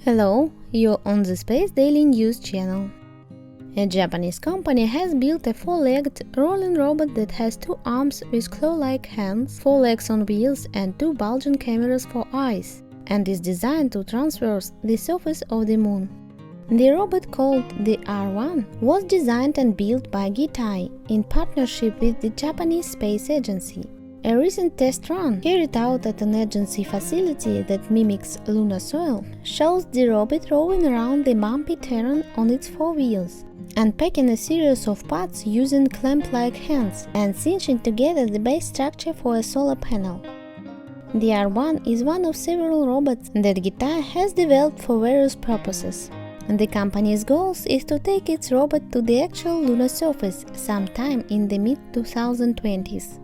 Hello, you're on the Space Daily News channel. A Japanese company has built a four-legged rolling robot that has two arms with claw-like hands, four legs on wheels and two bulging cameras for eyes, and is designed to transverse the surface of the moon. The robot, called the R1, was designed and built by GITAI in partnership with the Japanese Space Agency. A recent test run, carried out at an agency facility that mimics lunar soil, shows the robot roving around the bumpy terrain on its four wheels, unpacking a series of parts using clamp-like hands and cinching together the base structure for a solar panel. The R1 is one of several robots that GITAI has developed for various purposes. The company's goal is to take its robot to the actual lunar surface sometime in the mid-2020s.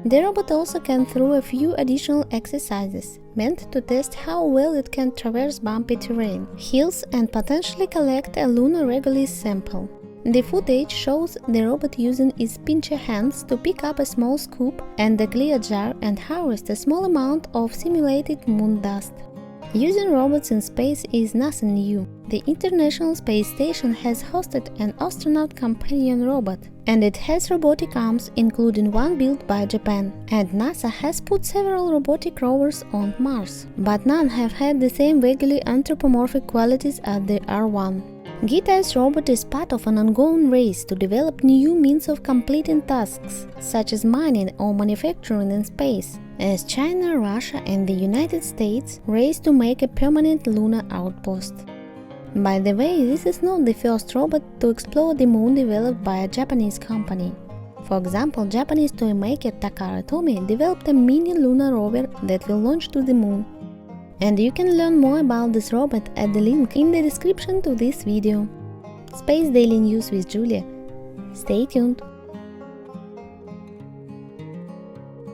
The robot also can throw a few additional exercises, meant to test how well it can traverse bumpy terrain, hills and potentially collect a lunar regolith sample. The footage shows the robot using its pincher hands to pick up a small scoop and a clear jar and harvest a small amount of simulated moon dust. Using robots in space is nothing new. The International Space Station has hosted an astronaut companion robot, and it has robotic arms, including one built by Japan. And NASA has put several robotic rovers on Mars, but none have had the same vaguely anthropomorphic qualities as the R1. GITAI's robot is part of an ongoing race to develop new means of completing tasks, such as mining or manufacturing in space, as China, Russia and the United States race to make a permanent lunar outpost. By the way, this is not the first robot to explore the moon developed by a Japanese company. For example, Japanese toymaker Takara Tomy developed a mini lunar rover that will launch to the moon. And you can learn more about this robot at the link in the description to this video. Space Daily News with Julia. Stay tuned!